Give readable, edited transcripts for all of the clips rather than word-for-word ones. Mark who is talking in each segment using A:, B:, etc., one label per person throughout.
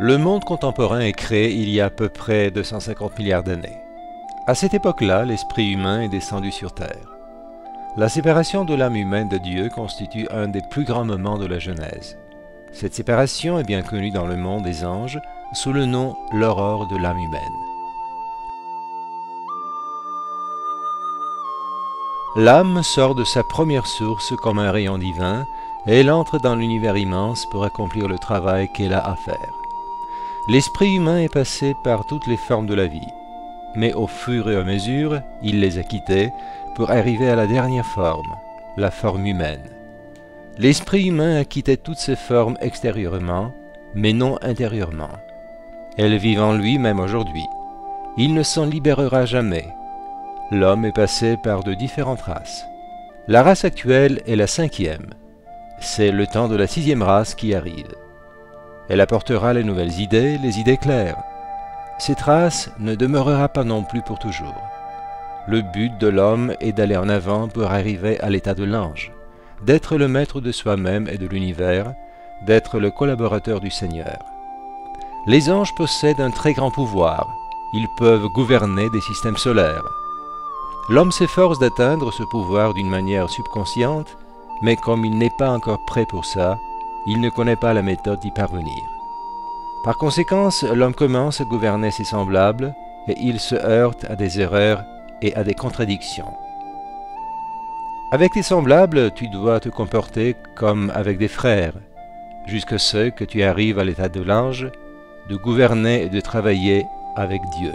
A: Le monde contemporain est créé il y a à peu près 250 milliards d'années. À cette époque-là, l'esprit humain est descendu sur Terre. La séparation de l'âme humaine de Dieu constitue un des plus grands moments de la Genèse. Cette séparation est bien connue dans le monde des anges sous le nom l'aurore de l'âme humaine. L'âme sort de sa première source comme un rayon divin et elle entre dans l'univers immense pour accomplir le travail qu'elle a à faire. L'esprit humain est passé par toutes les formes de la vie, mais au fur et à mesure, il les a quittées pour arriver à la dernière forme, la forme humaine. L'esprit humain a quitté toutes ses formes extérieurement, mais non intérieurement. Elles vivent en lui même aujourd'hui. Il ne s'en libérera jamais. L'homme est passé par de différentes races. La race actuelle est la 5e. C'est le temps de la 6e race qui arrive. Elle apportera les nouvelles idées, les idées claires. Cette race ne demeurera pas non plus pour toujours. Le but de l'homme est d'aller en avant pour arriver à l'état de l'ange, d'être le maître de soi-même et de l'univers, d'être le collaborateur du Seigneur. Les anges possèdent un très grand pouvoir. Ils peuvent gouverner des systèmes solaires. L'homme s'efforce d'atteindre ce pouvoir d'une manière subconsciente, mais comme il n'est pas encore prêt pour ça, il ne connaît pas la méthode d'y parvenir. Par conséquent, l'homme commence à gouverner ses semblables et il se heurte à des erreurs et à des contradictions. Avec tes semblables, tu dois te comporter comme avec des frères, jusqu'à ce que tu arrives à l'état de l'ange, de gouverner et de travailler avec Dieu.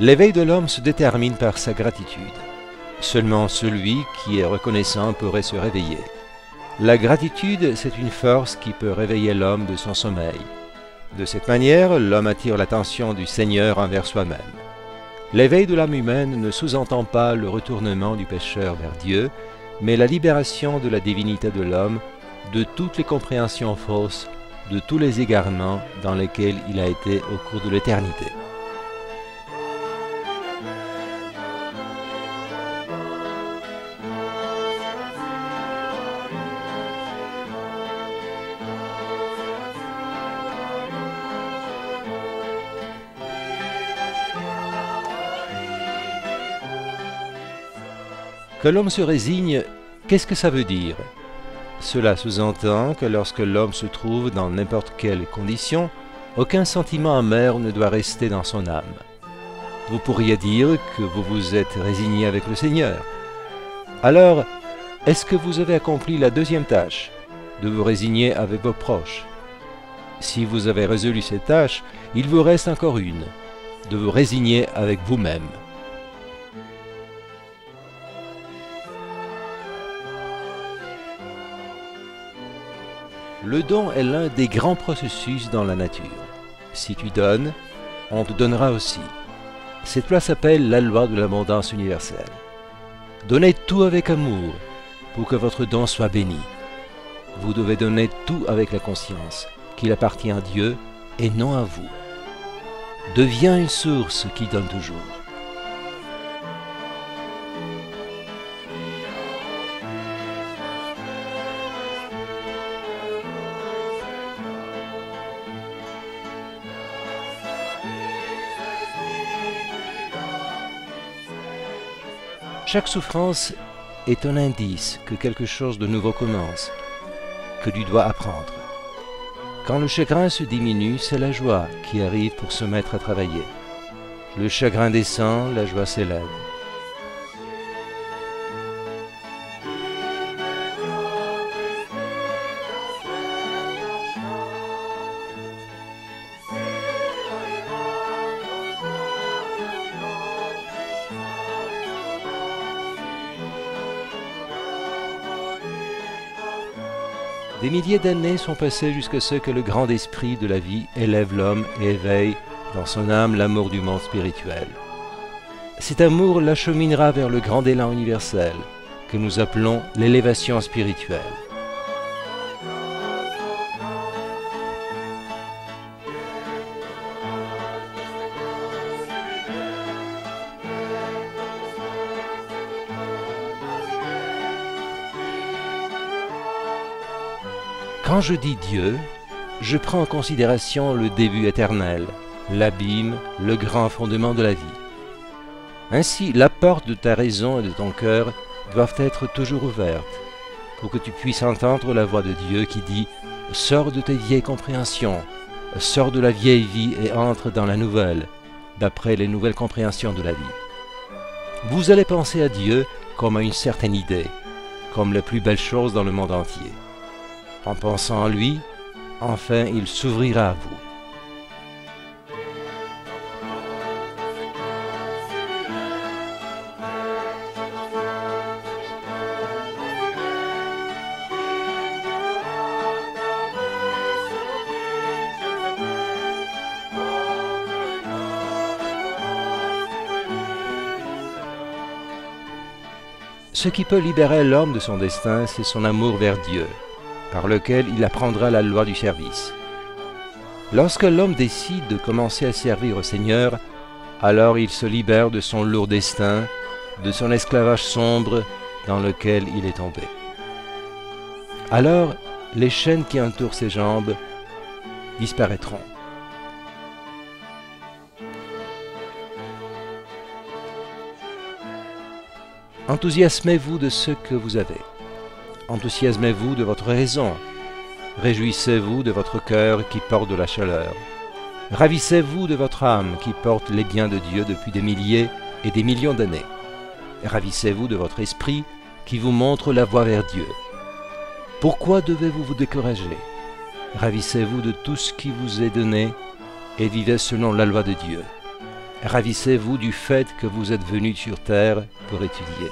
A: L'éveil de l'homme se détermine par sa gratitude. Seulement celui qui est reconnaissant pourrait se réveiller. La gratitude, c'est une force qui peut réveiller l'homme de son sommeil. De cette manière, l'homme attire l'attention du Seigneur envers soi-même. L'éveil de l'âme humaine ne sous-entend pas le retournement du pécheur vers Dieu, mais la libération de la divinité de l'homme, de toutes les compréhensions fausses, de tous les égarements dans lesquels il a été au cours de l'éternité. Que l'homme se résigne, qu'est-ce que ça veut dire? Cela sous-entend que lorsque l'homme se trouve dans n'importe quelle condition, aucun sentiment amer ne doit rester dans son âme. Vous pourriez dire que vous vous êtes résigné avec le Seigneur. Alors, est-ce que vous avez accompli la deuxième tâche, de vous résigner avec vos proches? Si vous avez résolu cette tâche, il vous reste encore une, de vous résigner avec vous-même. Le don est l'un des grands processus dans la nature. Si tu donnes, on te donnera aussi. Cette loi s'appelle la loi de l'abondance universelle. Donnez tout avec amour pour que votre don soit béni. Vous devez donner tout avec la conscience qu'il appartient à Dieu et non à vous. Deviens une source qui donne toujours. Chaque souffrance est un indice que quelque chose de nouveau commence, que tu dois apprendre. Quand le chagrin se diminue, c'est la joie qui arrive pour se mettre à travailler. Le chagrin descend, la joie s'élève. Des milliers d'années sont passées jusqu'à ce que le grand esprit de la vie élève l'homme et éveille dans son âme l'amour du monde spirituel. Cet amour l'acheminera vers le grand élan universel que nous appelons l'élévation spirituelle. Quand je dis Dieu, je prends en considération le début éternel, l'abîme, le grand fondement de la vie. Ainsi, la porte de ta raison et de ton cœur doivent être toujours ouvertes, pour que tu puisses entendre la voix de Dieu qui dit « Sors de tes vieilles compréhensions, sors de la vieille vie et entre dans la nouvelle, d'après les nouvelles compréhensions de la vie. » Vous allez penser à Dieu comme à une certaine idée, comme la plus belle chose dans le monde entier. En pensant à lui, enfin il s'ouvrira à vous. Ce qui peut libérer l'homme de son destin, c'est son amour vers Dieu, par lequel il apprendra la loi du service. Lorsque l'homme décide de commencer à servir au Seigneur, alors il se libère de son lourd destin, de son esclavage sombre dans lequel il est tombé. Alors, les chaînes qui entourent ses jambes disparaîtront. Enthousiasmez-vous de ce que vous avez. Enthousiasmez-vous de votre raison. Réjouissez-vous de votre cœur qui porte de la chaleur. Ravissez-vous de votre âme qui porte les biens de Dieu depuis des milliers et des millions d'années. Ravissez-vous de votre esprit qui vous montre la voie vers Dieu. Pourquoi devez-vous vous décourager? Ravissez-vous de tout ce qui vous est donné et vivez selon la loi de Dieu. Ravissez-vous du fait que vous êtes venu sur terre pour étudier.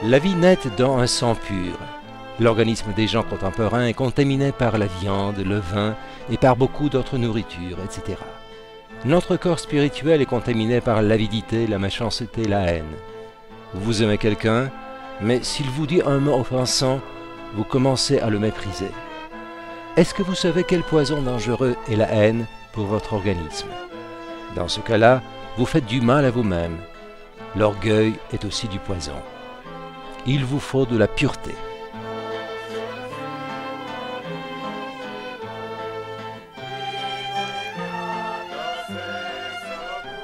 A: La vie naît dans un sang pur. L'organisme des gens contemporains est contaminé par la viande, le vin et par beaucoup d'autres nourritures, etc. Notre corps spirituel est contaminé par l'avidité, la méchanceté, la haine. Vous aimez quelqu'un, mais s'il vous dit un mot offensant, vous commencez à le mépriser. Est-ce que vous savez quel poison dangereux est la haine pour votre organisme? Dans ce cas-là, vous faites du mal à vous-même. L'orgueil est aussi du poison. Il vous faut de la pureté.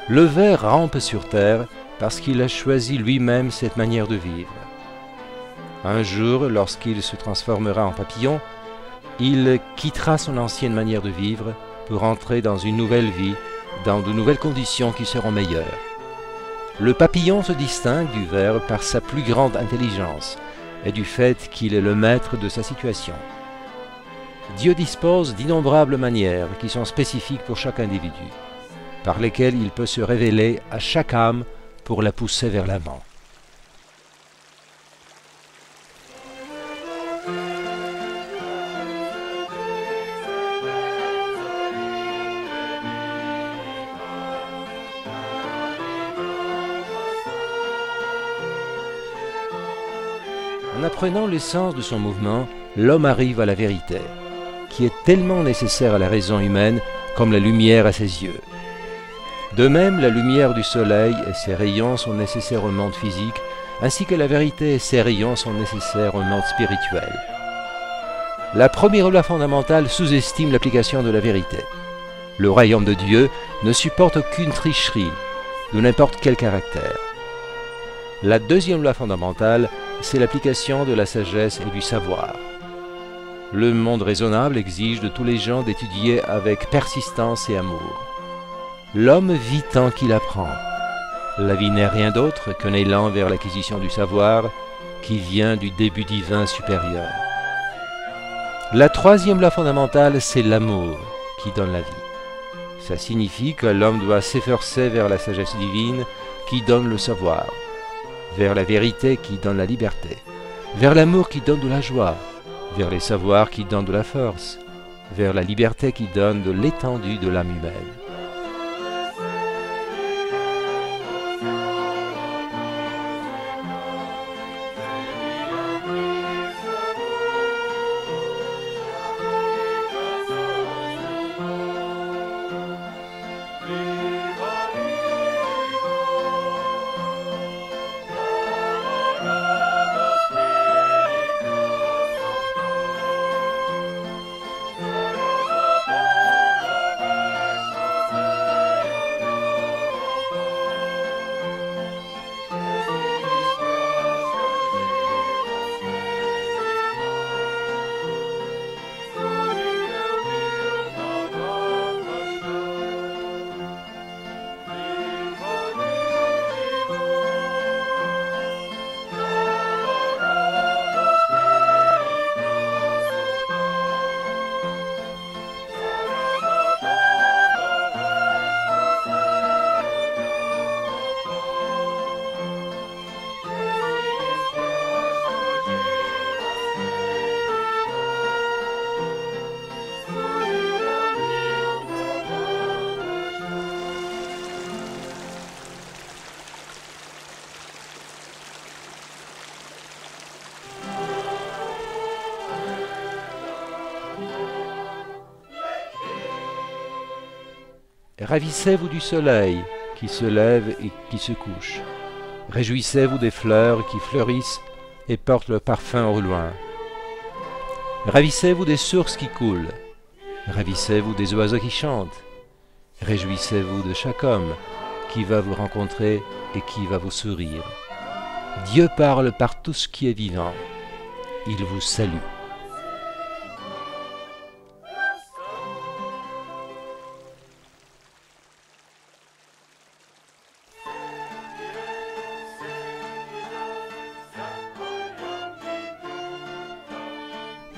A: Le ver rampe sur terre parce qu'il a choisi lui-même cette manière de vivre. Un jour, lorsqu'il se transformera en papillon, il quittera son ancienne manière de vivre pour entrer dans une nouvelle vie, dans de nouvelles conditions qui seront meilleures. Le papillon se distingue du ver par sa plus grande intelligence et du fait qu'il est le maître de sa situation. Dieu dispose d'innombrables manières qui sont spécifiques pour chaque individu, par lesquelles il peut se révéler à chaque âme pour la pousser vers l'avant. En apprenant le sens de son mouvement, l'homme arrive à la vérité, qui est tellement nécessaire à la raison humaine comme la lumière à ses yeux. De même, la lumière du soleil et ses rayons sont nécessaires au monde physique, ainsi que la vérité et ses rayons sont nécessaires au monde spirituel. La première loi fondamentale sous-estime l'application de la vérité. Le royaume de Dieu ne supporte aucune tricherie, de n'importe quel caractère. La deuxième loi fondamentale, c'est l'application de la sagesse et du savoir. Le monde raisonnable exige de tous les gens d'étudier avec persistance et amour. L'homme vit tant qu'il apprend. La vie n'est rien d'autre qu'un élan vers l'acquisition du savoir qui vient du début divin supérieur. La troisième loi fondamentale, c'est l'amour qui donne la vie. Ça signifie que l'homme doit s'efforcer vers la sagesse divine qui donne le savoir, vers la vérité qui donne la liberté, vers l'amour qui donne de la joie, vers les savoirs qui donnent de la force, vers la liberté qui donne de l'étendue de l'âme humaine. Ravissez-vous du soleil qui se lève et qui se couche. Réjouissez-vous des fleurs qui fleurissent et portent le parfum au loin. Ravissez-vous des sources qui coulent. Ravissez-vous des oiseaux qui chantent. Réjouissez-vous de chaque homme qui va vous rencontrer et qui va vous sourire. Dieu parle par tout ce qui est vivant. Il vous salue.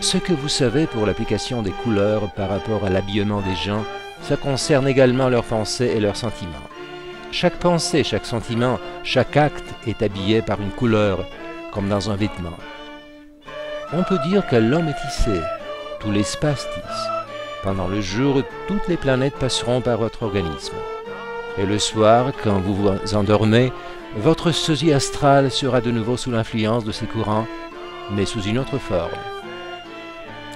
A: Ce que vous savez pour l'application des couleurs par rapport à l'habillement des gens, ça concerne également leurs pensées et leurs sentiments. Chaque pensée, chaque sentiment, chaque acte est habillé par une couleur, comme dans un vêtement. On peut dire que l'homme est tissé, tout l'espace tisse. Pendant le jour, toutes les planètes passeront par votre organisme. Et le soir, quand vous vous endormez, votre sosie astrale sera de nouveau sous l'influence de ces courants, mais sous une autre forme.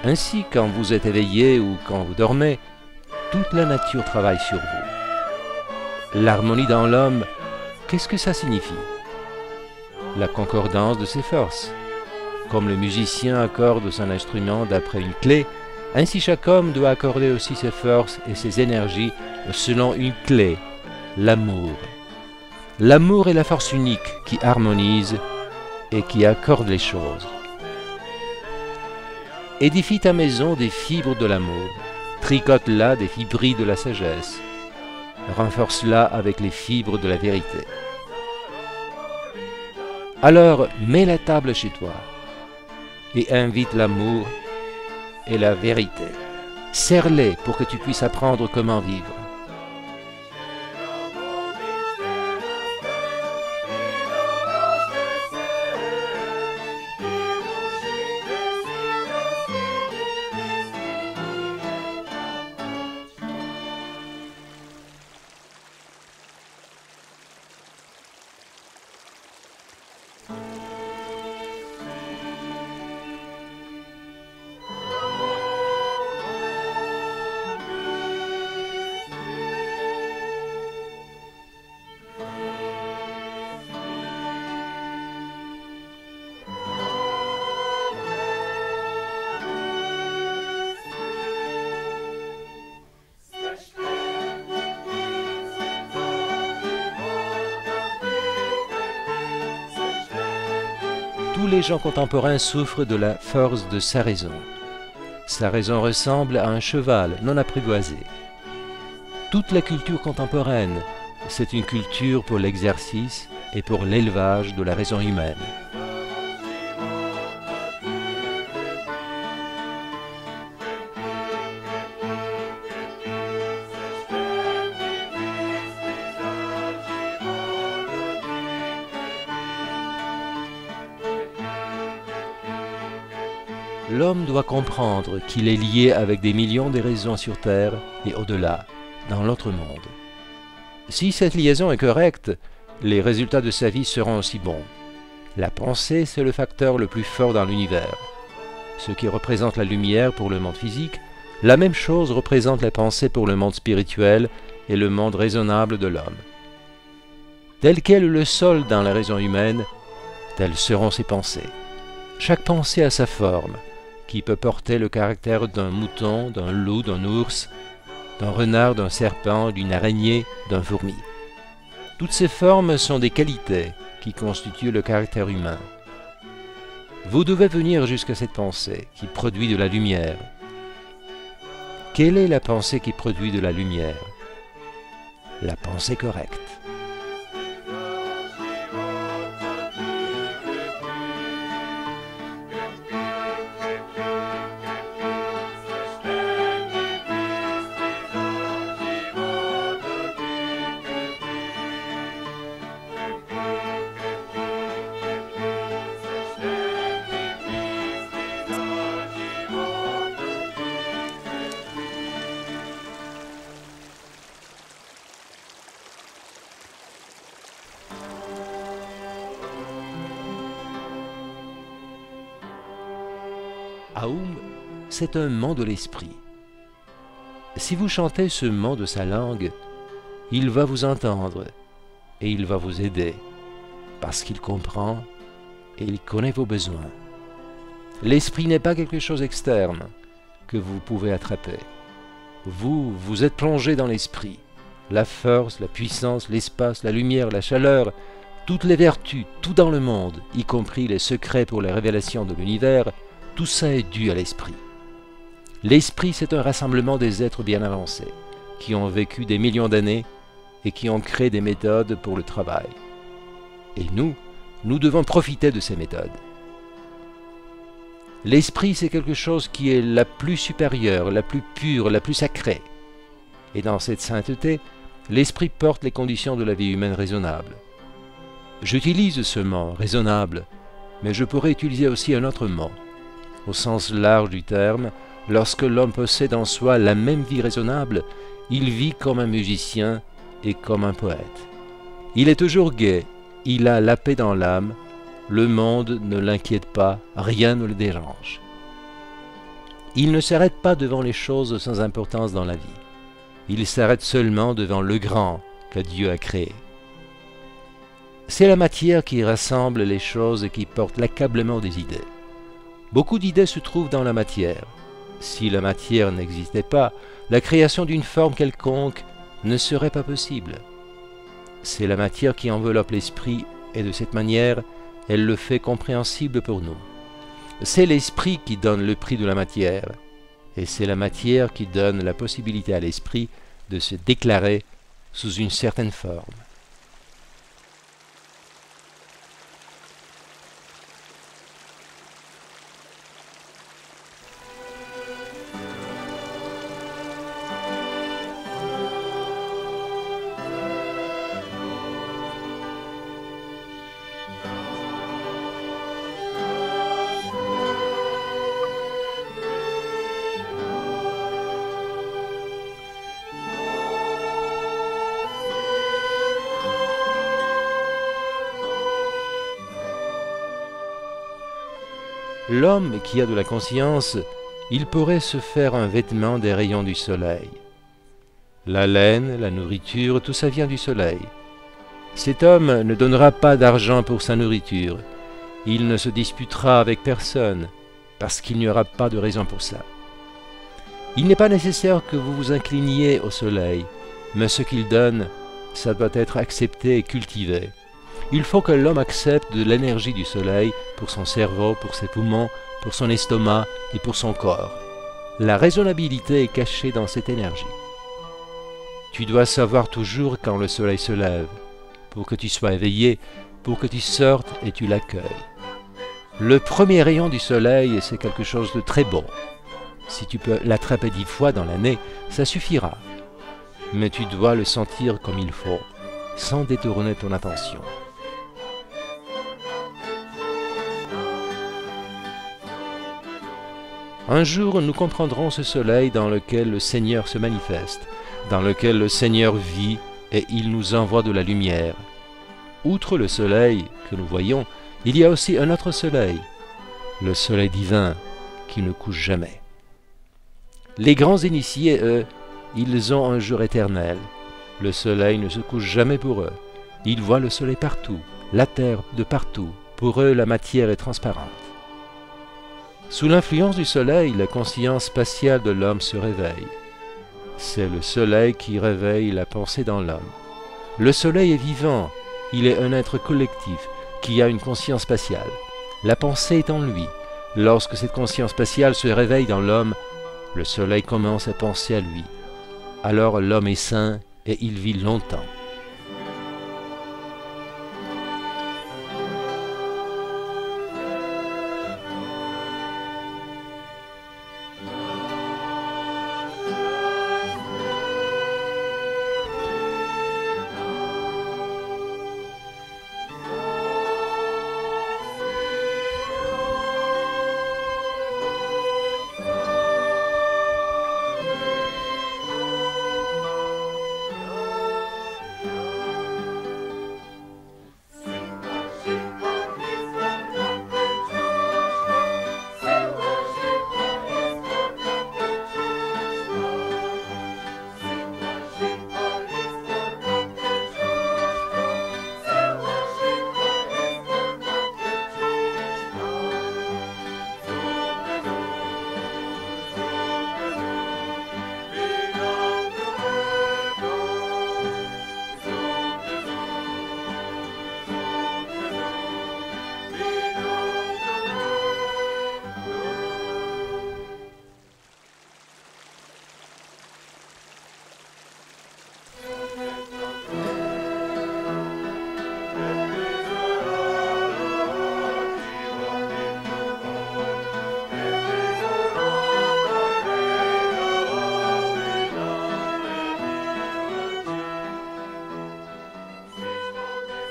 A: Ainsi, quand vous êtes éveillé ou quand vous dormez, toute la nature travaille sur vous. L'harmonie dans l'homme, qu'est-ce que ça signifie? La concordance de ses forces. Comme le musicien accorde son instrument d'après une clé, ainsi chaque homme doit accorder aussi ses forces et ses énergies selon une clé, l'amour. L'amour est la force unique qui harmonise et qui accorde les choses. Édifie ta maison des fibres de l'amour, tricote-la des fibrilles de la sagesse, renforce-la avec les fibres de la vérité. Alors mets la table chez toi et invite l'amour et la vérité. Serre-les pour que tu puisses apprendre comment vivre. Tous les gens contemporains souffrent de la force de sa raison. Sa raison ressemble à un cheval non apprivoisé. Toute la culture contemporaine, c'est une culture pour l'exercice et pour l'élevage de la raison humaine. L'homme doit comprendre qu'il est lié avec des millions de raisons sur Terre et au-delà, dans l'autre monde. Si cette liaison est correcte, les résultats de sa vie seront aussi bons. La pensée, c'est le facteur le plus fort dans l'univers. Ce qui représente la lumière pour le monde physique, la même chose représente la pensée pour le monde spirituel et le monde raisonnable de l'homme. Tel qu'est le sol dans la raison humaine, telles seront ses pensées. Chaque pensée a sa forme, qui peut porter le caractère d'un mouton, d'un loup, d'un ours, d'un renard, d'un serpent, d'une araignée, d'un fourmi. Toutes ces formes sont des qualités qui constituent le caractère humain. Vous devez venir jusqu'à cette pensée qui produit de la lumière. Quelle est la pensée qui produit de la lumière? La pensée correcte. Aum, c'est un mot de l'esprit. Si vous chantez ce mot de sa langue, il va vous entendre et il va vous aider, parce qu'il comprend et il connaît vos besoins. L'esprit n'est pas quelque chose externe que vous pouvez attraper. Vous êtes plongé dans l'esprit. La force, la puissance, l'espace, la lumière, la chaleur, toutes les vertus, tout dans le monde, y compris les secrets pour les révélations de l'univers, tout ça est dû à l'esprit. L'esprit, c'est un rassemblement des êtres bien avancés, qui ont vécu des millions d'années et qui ont créé des méthodes pour le travail. Et nous devons profiter de ces méthodes. L'esprit, c'est quelque chose qui est la plus supérieure, la plus pure, la plus sacrée. Et dans cette sainteté, l'esprit porte les conditions de la vie humaine raisonnable. J'utilise ce mot, raisonnable, mais je pourrais utiliser aussi un autre mot. Au sens large du terme, lorsque l'homme possède en soi la même vie raisonnable, il vit comme un musicien et comme un poète. Il est toujours gai, il a la paix dans l'âme, le monde ne l'inquiète pas, rien ne le dérange. Il ne s'arrête pas devant les choses sans importance dans la vie. Il s'arrête seulement devant le grand que Dieu a créé. C'est la matière qui rassemble les choses et qui porte l'accablement des idées. Beaucoup d'idées se trouvent dans la matière. Si la matière n'existait pas, la création d'une forme quelconque ne serait pas possible. C'est la matière qui enveloppe l'esprit et de cette manière, elle le fait compréhensible pour nous. C'est l'esprit qui donne le prix de la matière, et c'est la matière qui donne la possibilité à l'esprit de se déclarer sous une certaine forme. L'homme qui a de la conscience, il pourrait se faire un vêtement des rayons du soleil. La laine, la nourriture, tout ça vient du soleil. Cet homme ne donnera pas d'argent pour sa nourriture. Il ne se disputera avec personne, parce qu'il n'y aura pas de raison pour ça. Il n'est pas nécessaire que vous vous incliniez au soleil, mais ce qu'il donne, ça doit être accepté et cultivé. Il faut que l'homme accepte de l'énergie du soleil pour son cerveau, pour ses poumons, pour son estomac et pour son corps. La raisonnabilité est cachée dans cette énergie. Tu dois savoir toujours quand le soleil se lève, pour que tu sois éveillé, pour que tu sortes et tu l'accueilles. Le premier rayon du soleil, c'est quelque chose de très bon. Si tu peux l'attraper 10 fois dans l'année, ça suffira. Mais tu dois le sentir comme il faut, sans détourner ton attention. Un jour, nous comprendrons ce soleil dans lequel le Seigneur se manifeste, dans lequel le Seigneur vit et il nous envoie de la lumière. Outre le soleil que nous voyons, il y a aussi un autre soleil, le soleil divin qui ne couche jamais. Les grands initiés, eux, ils ont un jour éternel. Le soleil ne se couche jamais pour eux. Ils voient le soleil partout, la terre de partout. Pour eux, la matière est transparente. Sous l'influence du soleil, la conscience spatiale de l'homme se réveille. C'est le soleil qui réveille la pensée dans l'homme. Le soleil est vivant, il est un être collectif qui a une conscience spatiale. La pensée est en lui. Lorsque cette conscience spatiale se réveille dans l'homme, le soleil commence à penser à lui. Alors l'homme est sain et il vit longtemps.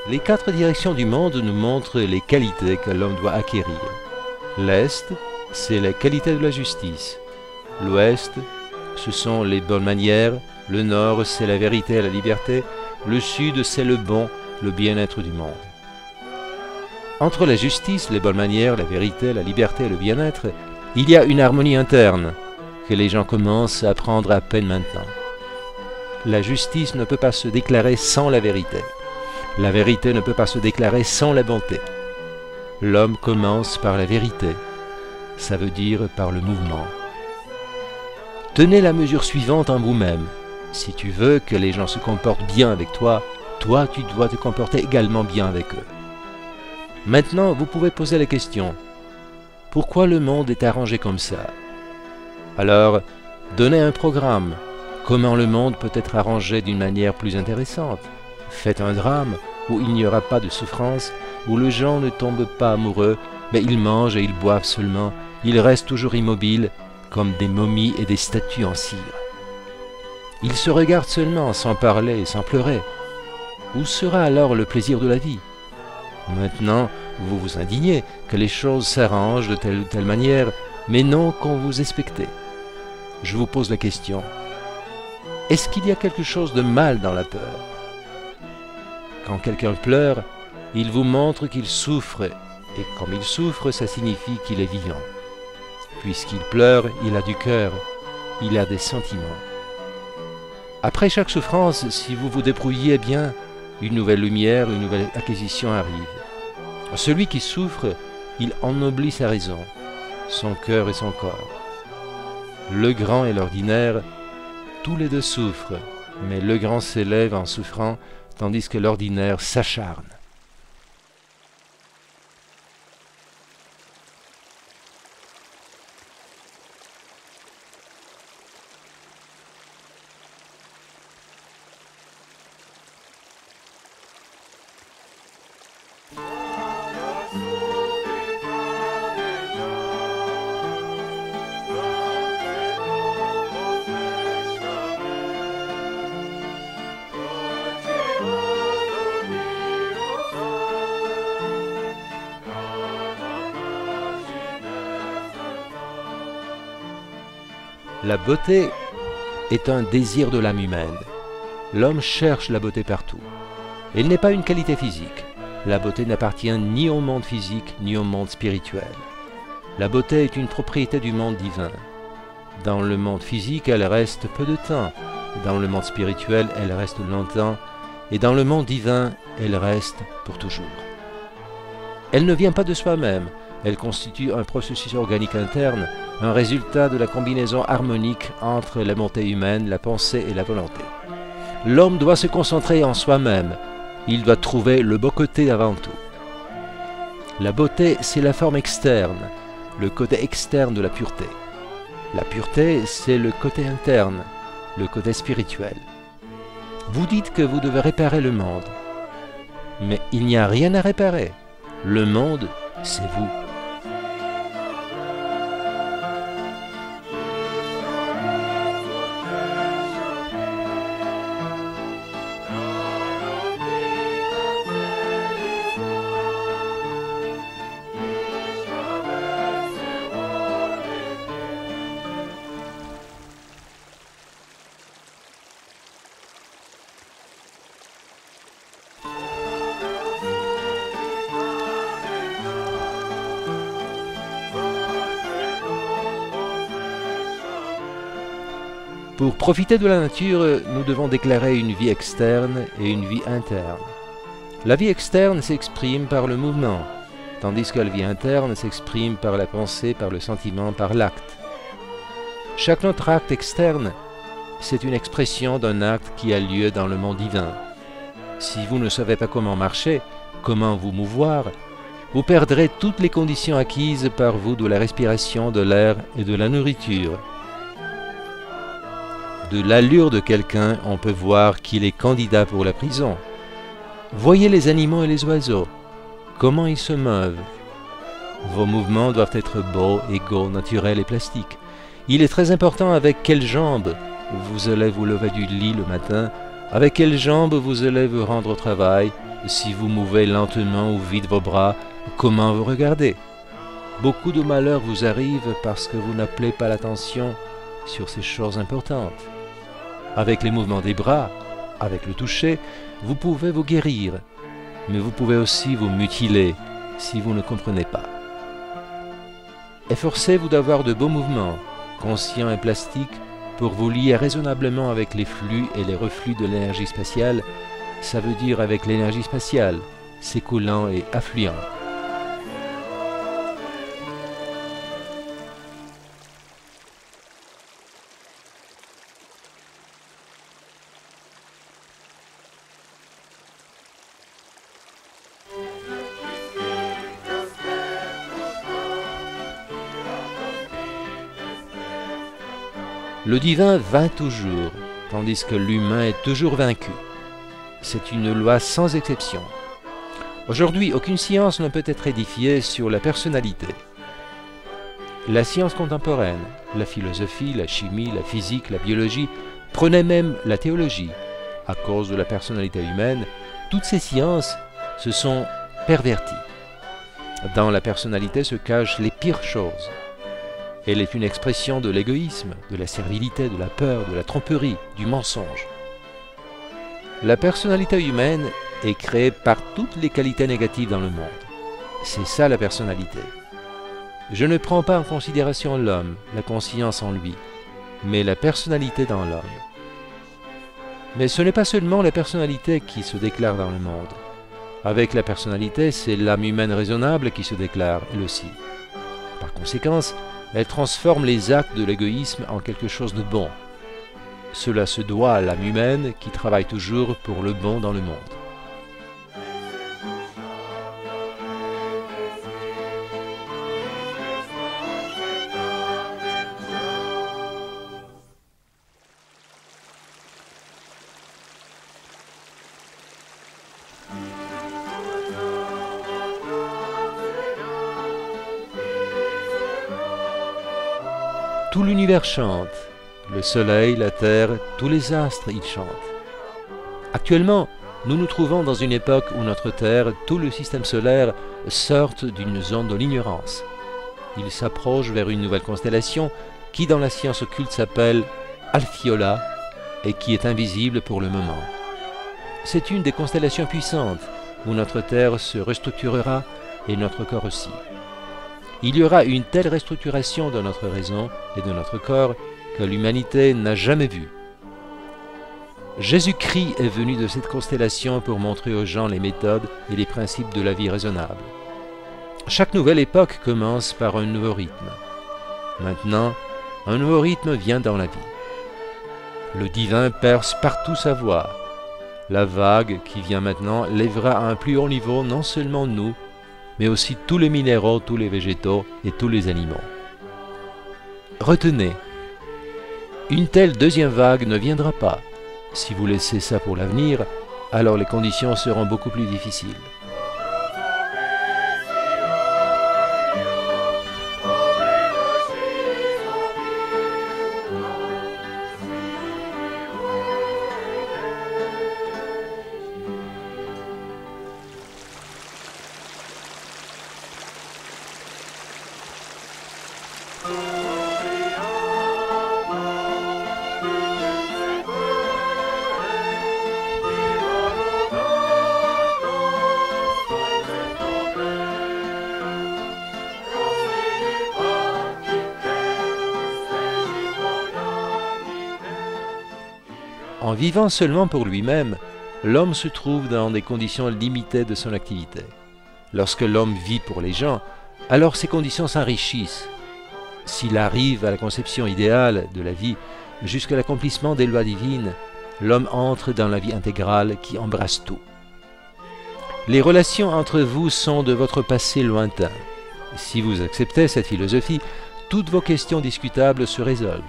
A: Les 4 directions du monde nous montrent les qualités que l'homme doit acquérir. L'Est, c'est la qualité de la justice. L'Ouest, ce sont les bonnes manières. Le Nord, c'est la vérité et la liberté. Le Sud, c'est le bon, le bien-être du monde. Entre la justice, les bonnes manières, la vérité, la liberté et le bien-être, il y a une harmonie interne que les gens commencent à apprendre à peine maintenant. La justice ne peut pas se déclarer sans la vérité. La vérité ne peut pas se déclarer sans la bonté. L'homme commence par la vérité, ça veut dire par le mouvement. Tenez la mesure suivante en vous-même. Si tu veux que les gens se comportent bien avec toi, toi tu dois te comporter également bien avec eux. Maintenant, vous pouvez poser la question, pourquoi le monde est arrangé comme ça? Alors, donnez un programme. Comment le monde peut être arrangé d'une manière plus intéressante? Faites un drame où il n'y aura pas de souffrance, où les gens ne tombent pas amoureux, mais ils mangent et ils boivent seulement, ils restent toujours immobiles, comme des momies et des statues en cire. Ils se regardent seulement, sans parler et sans pleurer. Où sera alors le plaisir de la vie? Maintenant, vous vous indignez que les choses s'arrangent de telle ou telle manière, mais non qu'on vous expectait. Je vous pose la question. Est-ce qu'il y a quelque chose de mal dans la peur? Quand quelqu'un pleure, il vous montre qu'il souffre, et comme il souffre, ça signifie qu'il est vivant. Puisqu'il pleure, il a du cœur, il a des sentiments. Après chaque souffrance, si vous vous débrouillez bien, une nouvelle lumière, une nouvelle acquisition arrive. Celui qui souffre, il ennoblit sa raison, son cœur et son corps. Le grand et l'ordinaire, tous les deux souffrent, mais le grand s'élève en souffrant, tandis que l'ordinaire s'acharne. La beauté est un désir de l'âme humaine. L'homme cherche la beauté partout. Elle n'est pas une qualité physique. La beauté n'appartient ni au monde physique ni au monde spirituel. La beauté est une propriété du monde divin. Dans le monde physique, elle reste peu de temps. Dans le monde spirituel, elle reste longtemps. Et dans le monde divin, elle reste pour toujours. Elle ne vient pas de soi-même. Elle constitue un processus organique interne, un résultat de la combinaison harmonique entre la bonté humaine, la pensée et la volonté. L'homme doit se concentrer en soi-même. Il doit trouver le beau côté avant tout. La beauté, c'est la forme externe, le côté externe de la pureté. La pureté, c'est le côté interne, le côté spirituel. Vous dites que vous devez réparer le monde. Mais il n'y a rien à réparer. Le monde, c'est vous. Pour profiter de la nature, nous devons déclarer une vie externe et une vie interne. La vie externe s'exprime par le mouvement, tandis que la vie interne s'exprime par la pensée, par le sentiment, par l'acte. Chaque autre acte externe, c'est une expression d'un acte qui a lieu dans le monde divin. Si vous ne savez pas comment marcher, comment vous mouvoir, vous perdrez toutes les conditions acquises par vous de la respiration, de l'air et de la nourriture. De l'allure de quelqu'un, on peut voir qu'il est candidat pour la prison. Voyez les animaux et les oiseaux, comment ils se meuvent. Vos mouvements doivent être beaux, égaux, naturels et plastiques. Il est très important avec quelles jambes vous allez vous lever du lit le matin, avec quelles jambes vous allez vous rendre au travail, Si vous mouvez lentement ou vite vos bras, comment vous regardez? Beaucoup de malheurs vous arrivent parce que vous n'appelez pas l'attention sur ces choses importantes. Avec les mouvements des bras, avec le toucher, vous pouvez vous guérir, mais vous pouvez aussi vous mutiler si vous ne comprenez pas. Efforcez-vous d'avoir de beaux mouvements, conscients et plastiques, pour vous lier raisonnablement avec les flux et les reflux de l'énergie spatiale, ça veut dire avec l'énergie spatiale, s'écoulant et affluent. Le divin vainc toujours, tandis que l'humain est toujours vaincu. C'est une loi sans exception. Aujourd'hui, aucune science ne peut être édifiée sur la personnalité. La science contemporaine, la philosophie, la chimie, la physique, la biologie, prenez même la théologie, à cause de la personnalité humaine, toutes ces sciences se sont perverties. Dans la personnalité se cachent les pires choses. Elle est une expression de l'égoïsme, de la servilité, de la peur, de la tromperie, du mensonge. La personnalité humaine est créée par toutes les qualités négatives dans le monde. C'est ça la personnalité. Je ne prends pas en considération l'homme, la conscience en lui, mais la personnalité dans l'homme. Mais ce n'est pas seulement la personnalité qui se déclare dans le monde. Avec la personnalité, c'est l'âme humaine raisonnable qui se déclare, elle aussi. Par conséquent, elle transforme les actes de l'égoïsme en quelque chose de bon. Cela se doit à l'âme humaine qui travaille toujours pour le bon dans le monde. Tout l'univers chante, le soleil, la terre, tous les astres y chantent. Actuellement, nous nous trouvons dans une époque où notre Terre, tout le système solaire, sortent d'une zone de l'ignorance. Il s'approche vers une nouvelle constellation qui dans la science occulte s'appelle Alpheola et qui est invisible pour le moment. C'est une des constellations puissantes où notre Terre se restructurera et notre corps aussi. Il y aura une telle restructuration de notre raison et de notre corps que l'humanité n'a jamais vue. Jésus-Christ est venu de cette constellation pour montrer aux gens les méthodes et les principes de la vie raisonnable. Chaque nouvelle époque commence par un nouveau rythme. Maintenant, un nouveau rythme vient dans la vie. Le divin perce partout sa voix. La vague qui vient maintenant lèvera à un plus haut niveau non seulement nous, mais aussi tous les minéraux, tous les végétaux et tous les animaux. Retenez, une telle deuxième vague ne viendra pas. Si vous laissez ça pour l'avenir, alors les conditions seront beaucoup plus difficiles. En vivant seulement pour lui-même, l'homme se trouve dans des conditions limitées de son activité. Lorsque l'homme vit pour les gens, alors ces conditions s'enrichissent. S'il arrive à la conception idéale de la vie, jusqu'à l'accomplissement des lois divines, l'homme entre dans la vie intégrale qui embrasse tout. Les relations entre vous sont de votre passé lointain. Si vous acceptez cette philosophie, toutes vos questions discutables se résolvent.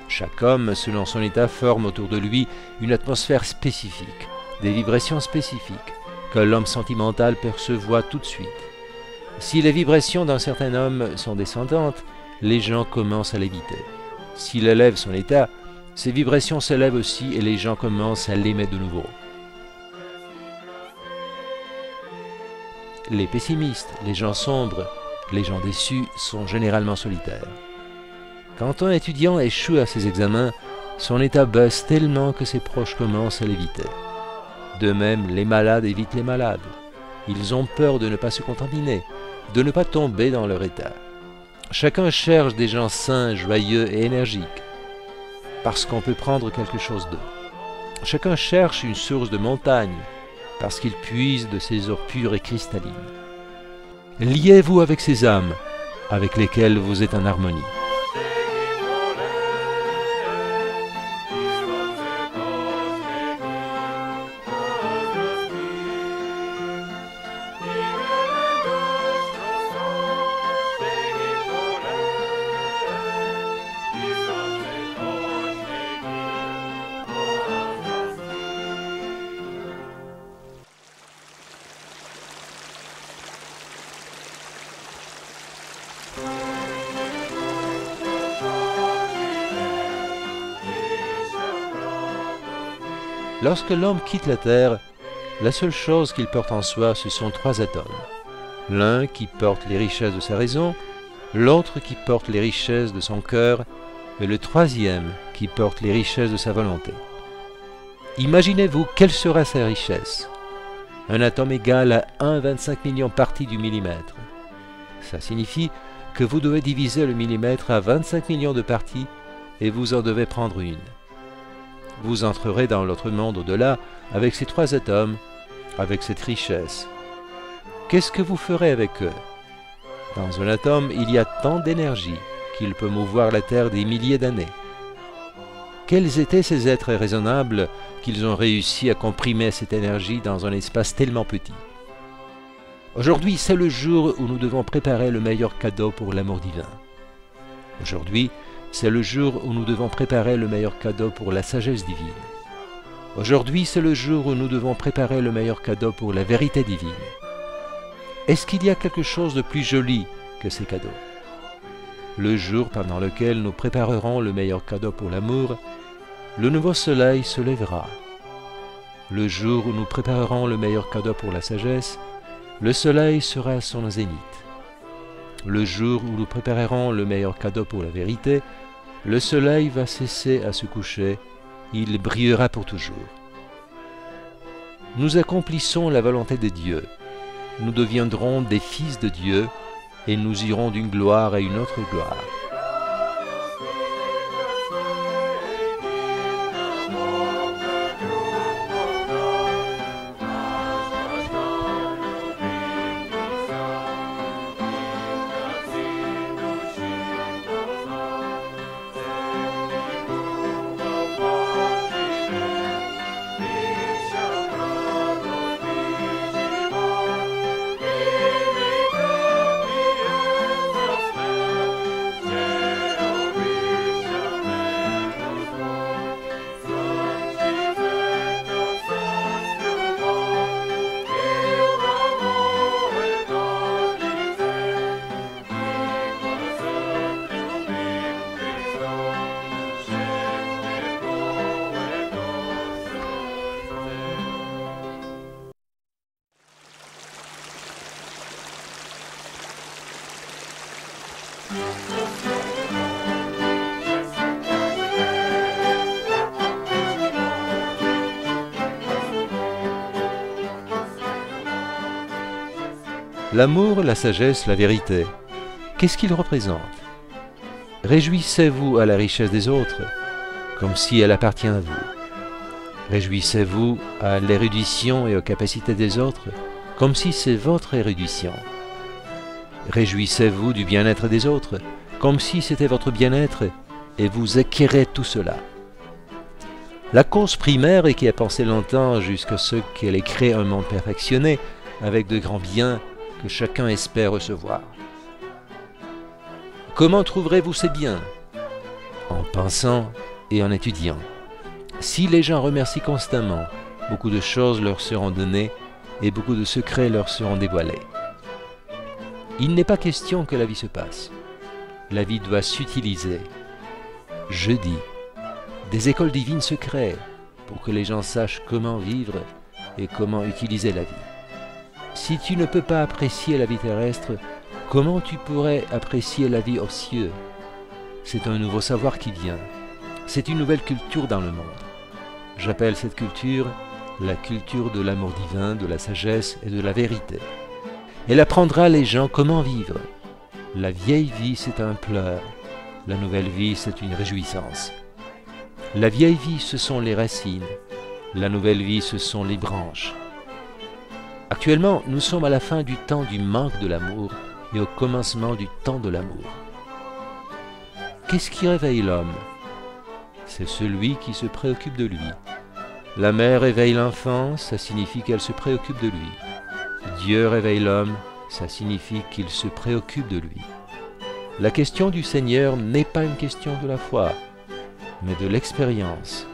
A: Chaque homme, selon son état, forme autour de lui une atmosphère spécifique, des vibrations spécifiques, que l'homme sentimental perçoit tout de suite. Si les vibrations d'un certain homme sont descendantes, les gens commencent à l'éviter. S'il élève son état, ses vibrations s'élèvent aussi et les gens commencent à l'aimer de nouveau. les pessimistes, les gens sombres, les gens déçus sont généralement solitaires. Quand un étudiant échoue à ses examens, son état baisse tellement que ses proches commencent à l'éviter. De même, les malades évitent les malades. Ils ont peur de ne pas se contaminer, de ne pas tomber dans leur état. Chacun cherche des gens sains, joyeux et énergiques, parce qu'on peut prendre quelque chose d'eux. Chacun cherche une source de montagne, parce qu'il puise de ces eaux pures et cristallines. Liez-vous avec ces âmes, avec lesquelles vous êtes en harmonie. Lorsque l'homme quitte la terre, la seule chose qu'il porte en soi, ce sont 3 atomes. L'un qui porte les richesses de sa raison, l'autre qui porte les richesses de son cœur, et le 3e qui porte les richesses de sa volonté. Imaginez-vous quelle sera sa richesse. Un atome égal à 1,25 million parties du millimètre. Ça signifie que vous devez diviser le millimètre à 25 millions de parties et vous en devez prendre une. Vous entrerez dans l'autre monde au-delà avec ces 3 atomes, avec cette richesse. Qu'est-ce que vous ferez avec eux? Dans un atome, il y a tant d'énergie qu'il peut mouvoir la Terre des milliers d'années. Quels étaient ces êtres raisonnables qu'ils ont réussi à comprimer cette énergie dans un espace tellement petit? Aujourd'hui, c'est le jour où nous devons préparer le meilleur cadeau pour l'amour divin. Aujourd'hui, c'est le jour où nous devons préparer le meilleur cadeau pour la sagesse divine. Aujourd'hui, c'est le jour où nous devons préparer le meilleur cadeau pour la vérité divine. Est-ce qu'il y a quelque chose de plus joli que ces cadeaux? Le jour pendant lequel nous préparerons le meilleur cadeau pour l'amour, le nouveau soleil se lèvera. Le jour où nous préparerons le meilleur cadeau pour la sagesse, le soleil sera à son zénith. Le jour où nous préparerons le meilleur cadeau pour la vérité, le soleil va cesser à se coucher, il brillera pour toujours. Nous accomplissons la volonté de Dieu, nous deviendrons des fils de Dieu et nous irons d'une gloire à une autre gloire. L'amour, la sagesse, la vérité, qu'est-ce qu'ils représentent? Réjouissez-vous à la richesse des autres, comme si elle appartient à vous. Réjouissez-vous à l'érudition et aux capacités des autres, comme si c'est votre érudition. Réjouissez-vous du bien-être des autres, comme si c'était votre bien-être, et vous acquérez tout cela. La cause primaire et qui a pensé longtemps jusqu'à ce qu'elle ait créé un monde perfectionné, avec de grands biens que chacun espère recevoir. Comment trouverez-vous ces biens? En pensant et en étudiant. Si les gens remercient constamment, beaucoup de choses leur seront données et beaucoup de secrets leur seront dévoilés. Il n'est pas question que la vie se passe. La vie doit s'utiliser. Je dis, des écoles divines se créent pour que les gens sachent comment vivre et comment utiliser la vie. Si tu ne peux pas apprécier la vie terrestre, comment tu pourrais apprécier la vie aux cieux? C'est un nouveau savoir qui vient. C'est une nouvelle culture dans le monde. J'appelle cette culture la culture de l'amour divin, de la sagesse et de la vérité. Elle apprendra les gens comment vivre. La vieille vie, c'est un pleur. La nouvelle vie, c'est une réjouissance. La vieille vie, ce sont les racines. La nouvelle vie, ce sont les branches. Actuellement, nous sommes à la fin du temps du manque de l'amour et au commencement du temps de l'amour. Qu'est-ce qui réveille l'homme? C'est celui qui se préoccupe de lui. La mère réveille l'enfant, ça signifie qu'elle se préoccupe de lui. Dieu réveille l'homme, ça signifie qu'il se préoccupe de lui. La question du Seigneur n'est pas une question de la foi, mais de l'expérience.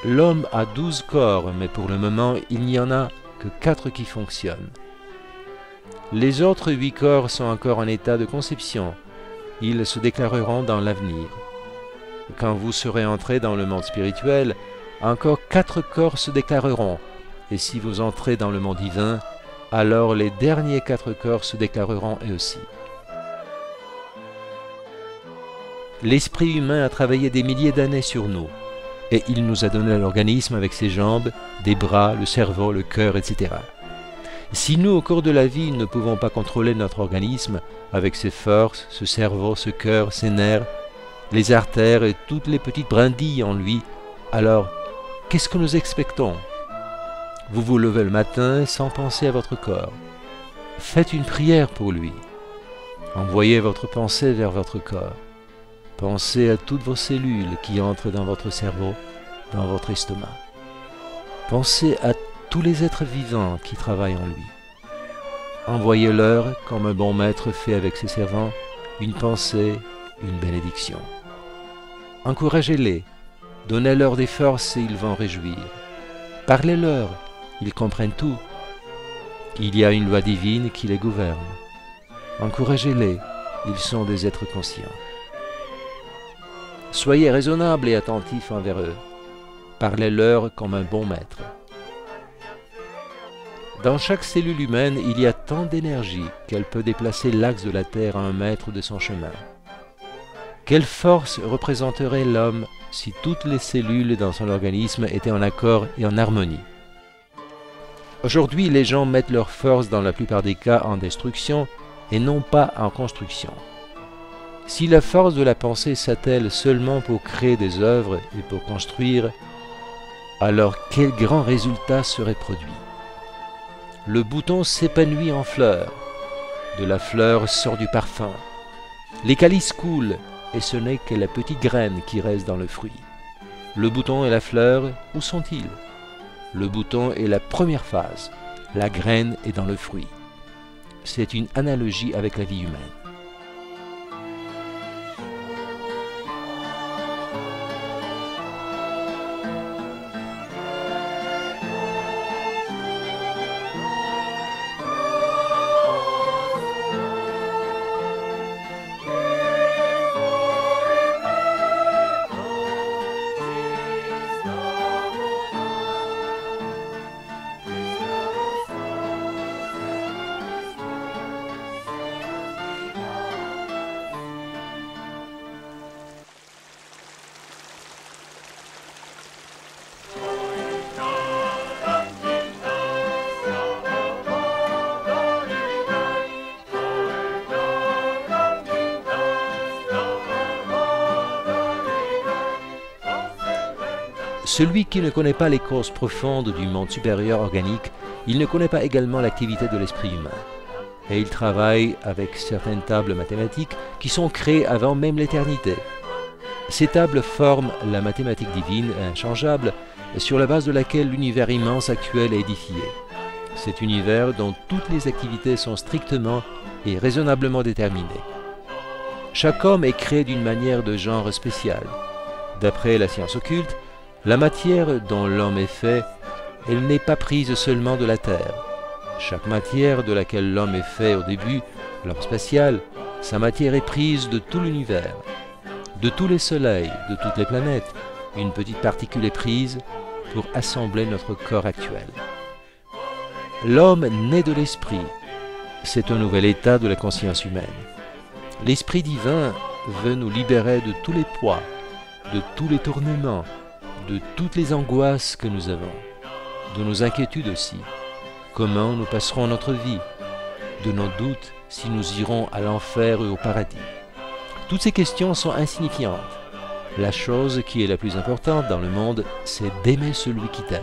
A: L'homme a 12 corps, mais pour le moment, il n'y en a que 4 qui fonctionnent. Les autres 8 corps sont encore en état de conception. Ils se déclareront dans l'avenir. Quand vous serez entré dans le monde spirituel, encore 4 corps se déclareront. Et si vous entrez dans le monde divin, alors les derniers 4 corps se déclareront eux aussi. L'esprit humain a travaillé des milliers d'années sur nous. Et il nous a donné l'organisme avec ses jambes, des bras, le cerveau, le cœur, etc. Si nous, au cours de la vie, ne pouvons pas contrôler notre organisme avec ses forces, ce cerveau, ce cœur, ses nerfs, les artères et toutes les petites brindilles en lui, alors qu'est-ce que nous expectons? Vous vous levez le matin sans penser à votre corps. Faites une prière pour lui. Envoyez votre pensée vers votre corps. Pensez à toutes vos cellules qui entrent dans votre cerveau, dans votre estomac. Pensez à tous les êtres vivants qui travaillent en lui. Envoyez-leur, comme un bon maître fait avec ses servants, une pensée, une bénédiction. Encouragez-les, donnez-leur des forces et ils vont réjouir. Parlez-leur, ils comprennent tout. Il y a une loi divine qui les gouverne. Encouragez-les, ils sont des êtres conscients. Soyez raisonnables et attentifs envers eux. Parlez-leur comme un bon maître. Dans chaque cellule humaine, il y a tant d'énergie qu'elle peut déplacer l'axe de la Terre à 1 mètre de son chemin. Quelle force représenterait l'homme si toutes les cellules dans son organisme étaient en accord et en harmonie? Aujourd'hui, les gens mettent leur force dans la plupart des cas en destruction et non pas en construction. Si la force de la pensée s'attelle seulement pour créer des œuvres et pour construire, alors quel grand résultat serait produit? Le bouton s'épanouit en fleurs. De la fleur sort du parfum. Les calices coulent et ce n'est que la petite graine qui reste dans le fruit. Le bouton et la fleur, où sont-ils? Le bouton est la première phase. La graine est dans le fruit. C'est une analogie avec la vie humaine. Celui qui ne connaît pas les causes profondes du monde supérieur organique, il ne connaît pas également l'activité de l'esprit humain. Et il travaille avec certaines tables mathématiques qui sont créées avant même l'éternité. Ces tables forment la mathématique divine et inchangeable sur la base de laquelle l'univers immense actuel est édifié. Cet univers dont toutes les activités sont strictement et raisonnablement déterminées. Chaque homme est créé d'une manière de genre spéciale. D'après la science occulte, la matière dont l'homme est fait, elle n'est pas prise seulement de la Terre. Chaque matière de laquelle l'homme est fait au début, l'homme spatial, sa matière est prise de tout l'univers. De tous les soleils, de toutes les planètes, une petite particule est prise pour assembler notre corps actuel. L'homme naît de l'esprit. C'est un nouvel état de la conscience humaine. L'esprit divin veut nous libérer de tous les poids, de tous les tourments, de toutes les angoisses que nous avons, de nos inquiétudes aussi. Comment nous passerons notre vie, de nos doutes si nous irons à l'enfer ou au paradis. Toutes ces questions sont insignifiantes. La chose qui est la plus importante dans le monde, c'est d'aimer celui qui t'aime.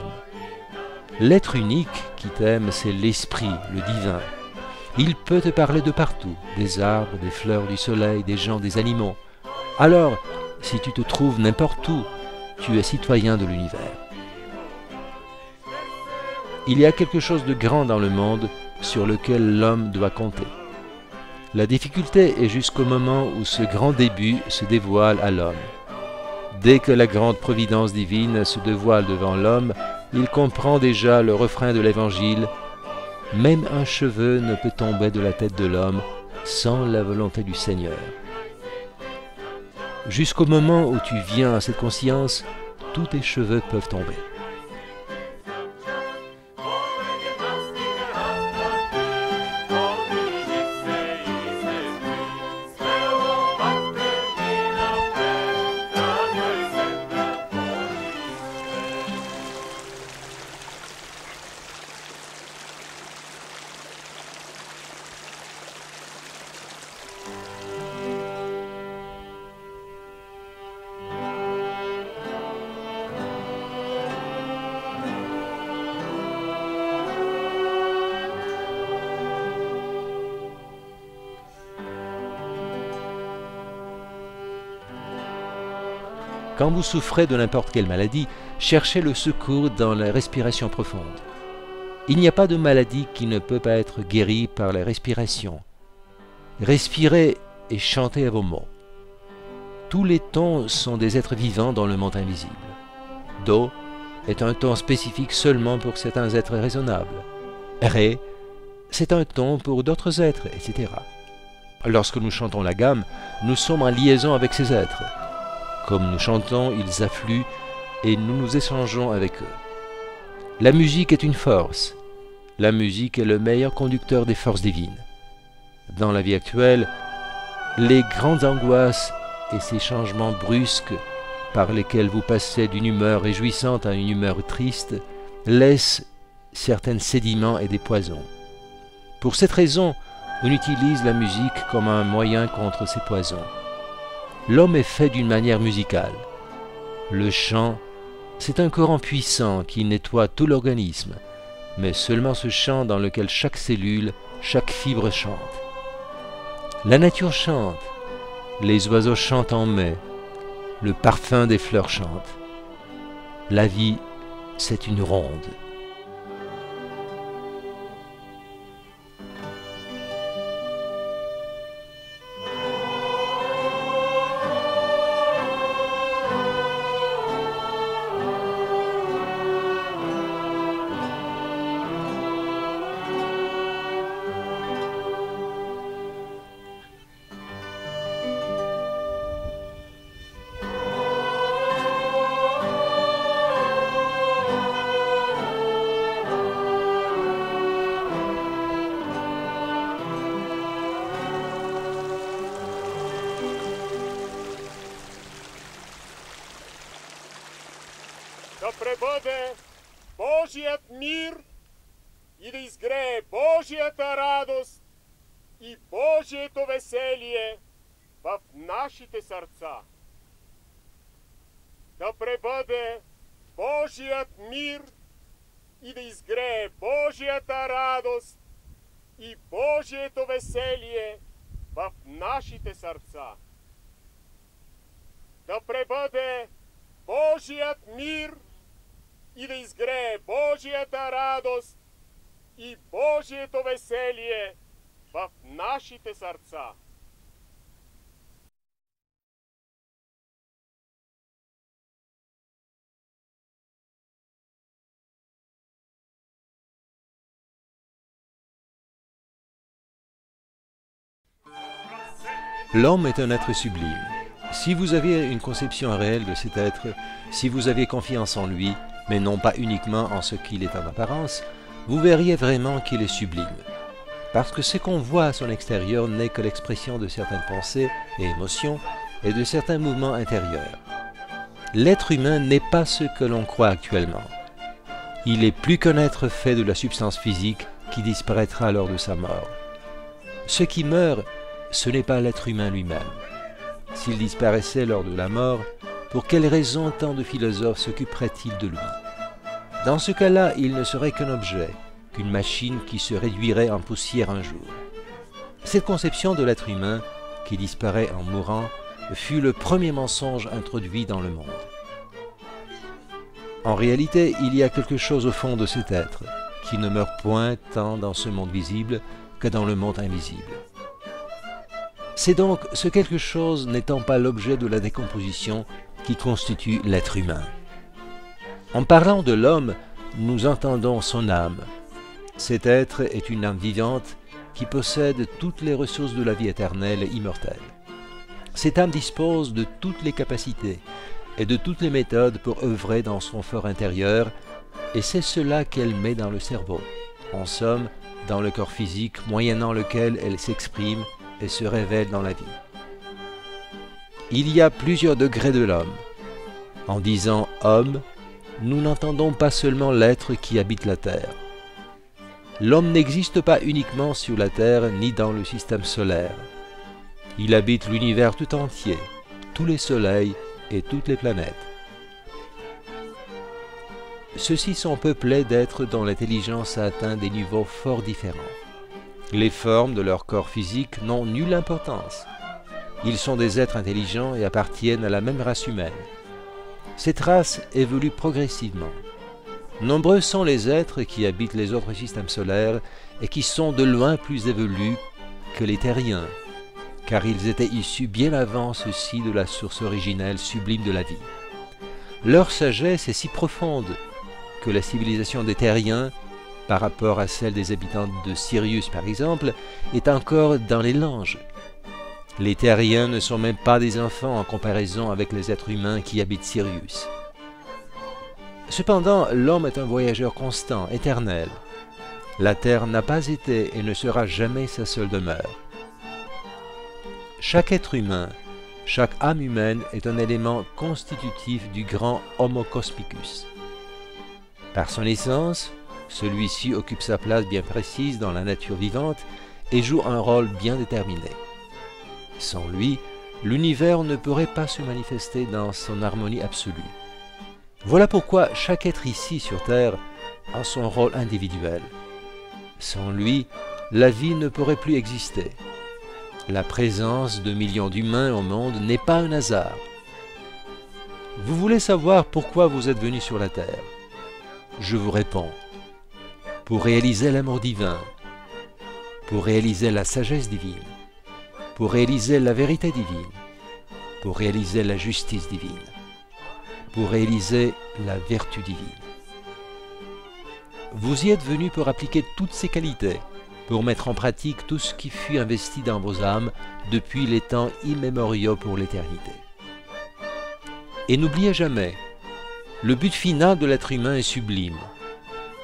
A: L'être unique qui t'aime, c'est l'esprit, le divin. Il peut te parler de partout, des arbres, des fleurs, du soleil, des gens, des animaux. Alors, si tu te trouves n'importe où, tu es citoyen de l'univers. Il y a quelque chose de grand dans le monde sur lequel l'homme doit compter. La difficulté est jusqu'au moment où ce grand début se dévoile à l'homme. Dès que la grande providence divine se dévoile devant l'homme, il comprend déjà le refrain de l'Évangile. Même un cheveu ne peut tomber de la tête de l'homme sans la volonté du Seigneur. Jusqu'au moment où tu viens à cette conscience, tous tes cheveux peuvent tomber. Quand vous souffrez de n'importe quelle maladie, cherchez le secours dans la respiration profonde. Il n'y a pas de maladie qui ne peut pas être guérie par la respiration. Respirez et chantez à vos mots. Tous les tons sont des êtres vivants dans le monde invisible. Do est un ton spécifique seulement pour certains êtres raisonnables. Ré, c'est un ton pour d'autres êtres, etc. Lorsque nous chantons la gamme, nous sommes en liaison avec ces êtres. Comme nous chantons, ils affluent et nous nous échangeons avec eux. La musique est une force. La musique est le meilleur conducteur des forces divines. Dans la vie actuelle, les grandes angoisses et ces changements brusques par lesquels vous passez d'une humeur réjouissante à une humeur triste laissent certains sédiments et des poisons. Pour cette raison, on utilise la musique comme un moyen contre ces poisons. L'homme est fait d'une manière musicale. Le chant, c'est un courant puissant qui nettoie tout l'organisme, mais seulement ce chant dans lequel chaque cellule, chaque fibre chante. La nature chante, les oiseaux chantent en mai, le parfum des fleurs chante. La vie, c'est une ronde.
B: Да пребъде Божият мир и да изгрее Божията радост и Божието веселие в нашите сърца. Да пребъде Божият мир и да изгрее Божията радост и Божието веселие в нашите сърца. Да пребъде Божият мир и да изгрее Божията радост и Божието веселие в нашите сърца.
A: L'homme est un être sublime. Si vous avez une conception réelle de cet être, si vous avez confiance en lui, mais non pas uniquement en ce qu'il est en apparence, vous verriez vraiment qu'il est sublime. Parce que ce qu'on voit à son extérieur n'est que l'expression de certaines pensées et émotions et de certains mouvements intérieurs. L'être humain n'est pas ce que l'on croit actuellement. Il est plus qu'un être fait de la substance physique qui disparaîtra lors de sa mort. Ce qui meurt, ce n'est pas l'être humain lui-même. S'il disparaissait lors de la mort, pour quelle raison tant de philosophes s'occuperaient-ils de lui? Dans ce cas-là, il ne serait qu'un objet, qu'une machine qui se réduirait en poussière un jour. Cette conception de l'être humain, qui disparaît en mourant, fut le premier mensonge introduit dans le monde. En réalité, il y a quelque chose au fond de cet être, qui ne meurt point tant dans ce monde visible que dans le monde invisible. C'est donc ce quelque chose n'étant pas l'objet de la décomposition qui constitue l'être humain. En parlant de l'homme, nous entendons son âme. Cet être est une âme vivante qui possède toutes les ressources de la vie éternelle et immortelle. Cette âme dispose de toutes les capacités et de toutes les méthodes pour œuvrer dans son fort intérieur, et c'est cela qu'elle met dans le cerveau, en somme, dans le corps physique moyennant lequel elle s'exprime et se révèle dans la vie. Il y a plusieurs degrés de l'homme. En disant « homme », nous n'entendons pas seulement l'être qui habite la terre. L'homme n'existe pas uniquement sur la terre ni dans le système solaire. Il habite l'univers tout entier, tous les soleils et toutes les planètes. Ceux-ci sont peuplés d'êtres dont l'intelligence a atteint des niveaux fort différents. Les formes de leur corps physique n'ont nulle importance. Ils sont des êtres intelligents et appartiennent à la même race humaine. Cette race évolue progressivement. Nombreux sont les êtres qui habitent les autres systèmes solaires et qui sont de loin plus évolués que les terriens, car ils étaient issus bien avant ceux-ci de la source originelle sublime de la vie. Leur sagesse est si profonde que la civilisation des terriens, par rapport à celle des habitants de Sirius par exemple, est encore dans les langes. Les terriens ne sont même pas des enfants en comparaison avec les êtres humains qui habitent Sirius. Cependant, l'homme est un voyageur constant, éternel. La terre n'a pas été et ne sera jamais sa seule demeure. Chaque être humain, chaque âme humaine est un élément constitutif du grand Homo Cosmicus. Par son essence, celui-ci occupe sa place bien précise dans la nature vivante et joue un rôle bien déterminé. Sans lui, l'univers ne pourrait pas se manifester dans son harmonie absolue. Voilà pourquoi chaque être ici sur Terre a son rôle individuel. Sans lui, la vie ne pourrait plus exister. La présence de millions d'humains au monde n'est pas un hasard. Vous voulez savoir pourquoi vous êtes venu sur la Terre? Je vous réponds. Pour réaliser l'amour divin, pour réaliser la sagesse divine, pour réaliser la vérité divine, pour réaliser la justice divine, pour réaliser la vertu divine. Vous y êtes venu pour appliquer toutes ces qualités, pour mettre en pratique tout ce qui fut investi dans vos âmes depuis les temps immémoriaux pour l'éternité. Et n'oubliez jamais, le but final de l'être humain est sublime.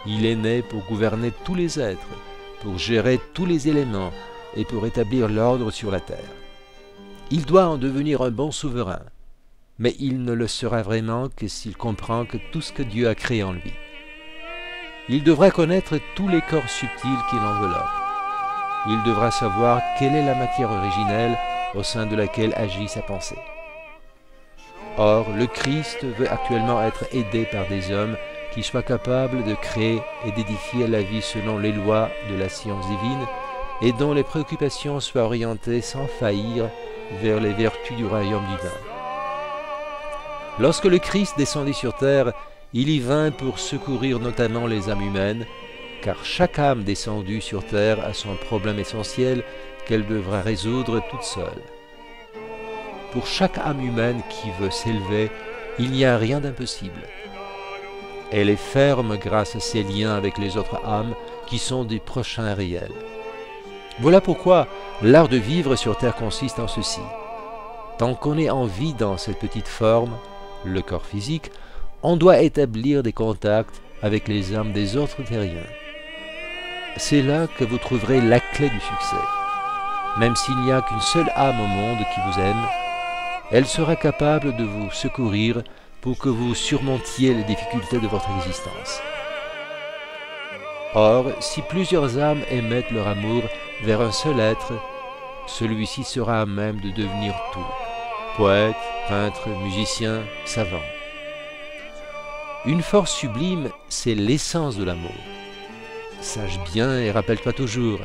A: Il est né pour gouverner tous les êtres, pour gérer tous les éléments et pour établir l'ordre sur la terre. Il doit en devenir un bon souverain, mais il ne le sera vraiment que s'il comprend que tout ce que Dieu a créé en lui. Il devra connaître tous les corps subtils qui l'enveloppent. Il devra savoir quelle est la matière originelle au sein de laquelle agit sa pensée. Or, le Christ veut actuellement être aidé par des hommes qui soient capables de créer et d'édifier la vie selon les lois de la science divine et dont les préoccupations soient orientées sans faillir vers les vertus du royaume divin. Lorsque le Christ descendit sur terre, il y vint pour secourir notamment les âmes humaines, car chaque âme descendue sur terre a son problème essentiel qu'elle devra résoudre toute seule. Pour chaque âme humaine qui veut s'élever, il n'y a rien d'impossible. Elle est ferme grâce à ses liens avec les autres âmes qui sont des prochains réels. Voilà pourquoi l'art de vivre sur terre consiste en ceci. Tant qu'on est en vie dans cette petite forme, le corps physique, on doit établir des contacts avec les âmes des autres terriens. C'est là que vous trouverez la clé du succès. Même s'il n'y a qu'une seule âme au monde qui vous aime, elle sera capable de vous secourir pour que vous surmontiez les difficultés de votre existence. Or, si plusieurs âmes émettent leur amour vers un seul être, celui-ci sera à même de devenir tout, poète, peintre, musicien, savant. Une force sublime, c'est l'essence de l'amour. Sache bien et rappelle-toi toujours,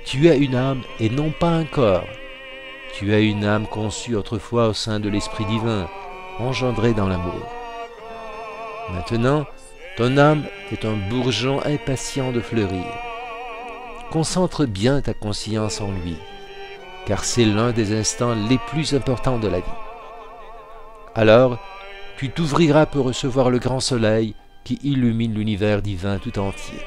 A: tu as une âme et non pas un corps. Tu as une âme conçue autrefois au sein de l'Esprit divin, engendrée dans l'amour. Maintenant, ton âme est un bourgeon impatient de fleurir. Concentre bien ta conscience en lui, car c'est l'un des instants les plus importants de la vie. Alors, tu t'ouvriras pour recevoir le grand soleil qui illumine l'univers divin tout entier.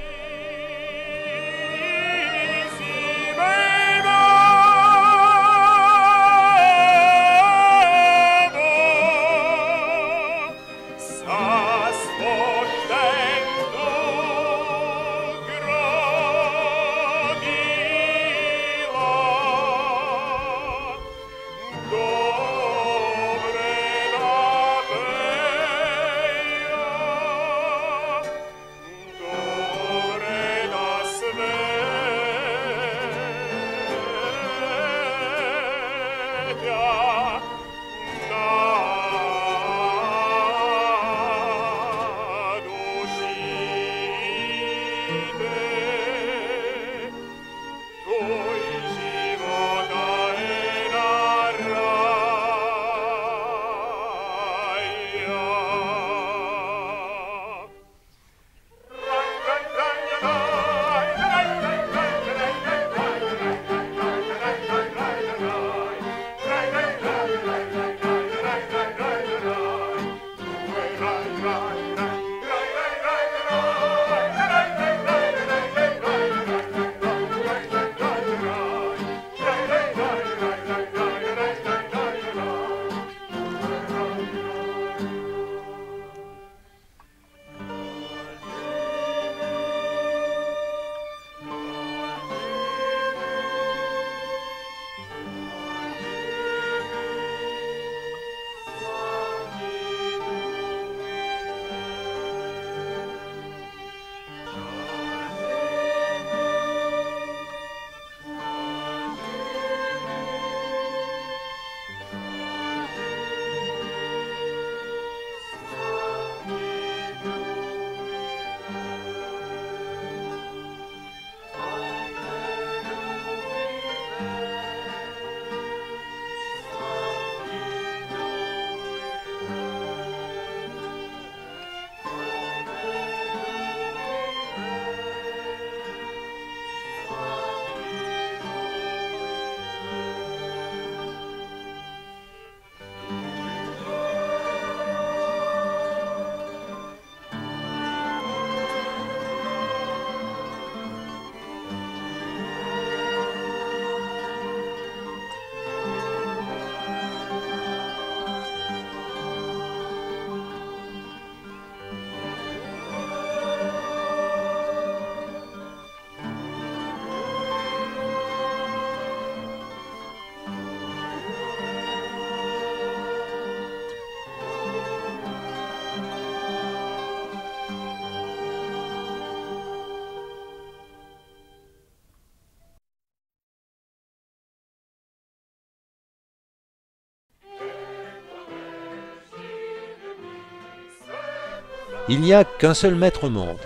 A: Il n'y a qu'un seul maître au monde.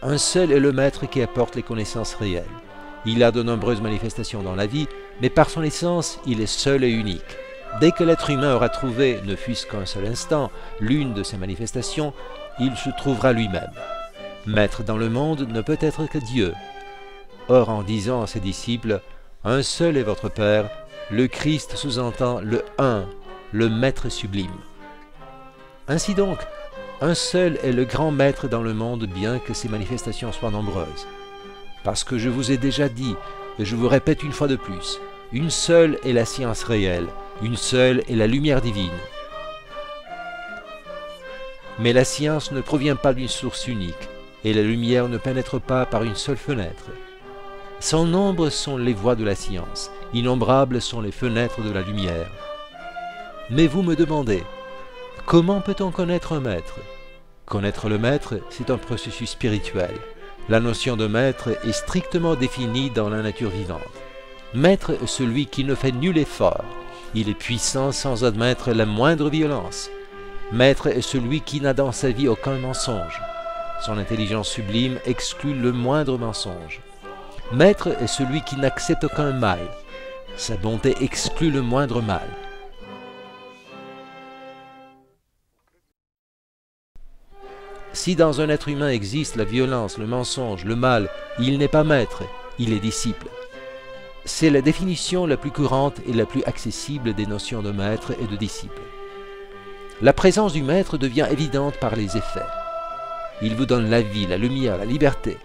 A: Un seul est le maître qui apporte les connaissances réelles. Il a de nombreuses manifestations dans la vie, mais par son essence, il est seul et unique. Dès que l'être humain aura trouvé, ne fût-ce qu'un seul instant, l'une de ces manifestations, il se trouvera lui-même. Maître dans le monde ne peut être que Dieu. Or, en disant à ses disciples, « Un seul est votre Père », le Christ sous-entend le un, le Maître sublime. Ainsi donc, un seul est le grand Maître dans le monde, bien que ses manifestations soient nombreuses. Parce que je vous ai déjà dit, et je vous répète une fois de plus, une seule est la science réelle, une seule est la lumière divine. Mais la science ne provient pas d'une source unique, et la lumière ne pénètre pas par une seule fenêtre. Sans nombre sont les voies de la science, innombrables sont les fenêtres de la lumière. Mais vous me demandez, comment peut-on connaître un maître? Connaître le maître, c'est un processus spirituel. La notion de maître est strictement définie dans la nature vivante. Maître est celui qui ne fait nul effort. Il est puissant sans admettre la moindre violence. Maître est celui qui n'a dans sa vie aucun mensonge. Son intelligence sublime exclut le moindre mensonge. Maître est celui qui n'accepte aucun mal. Sa bonté exclut le moindre mal. Si dans un être humain existe la violence, le mensonge, le mal, il n'est pas maître, il est disciple. C'est la définition la plus courante et la plus accessible des notions de maître et de disciple. La présence du maître devient évidente par les effets. Il vous donne la vie, la lumière, la liberté,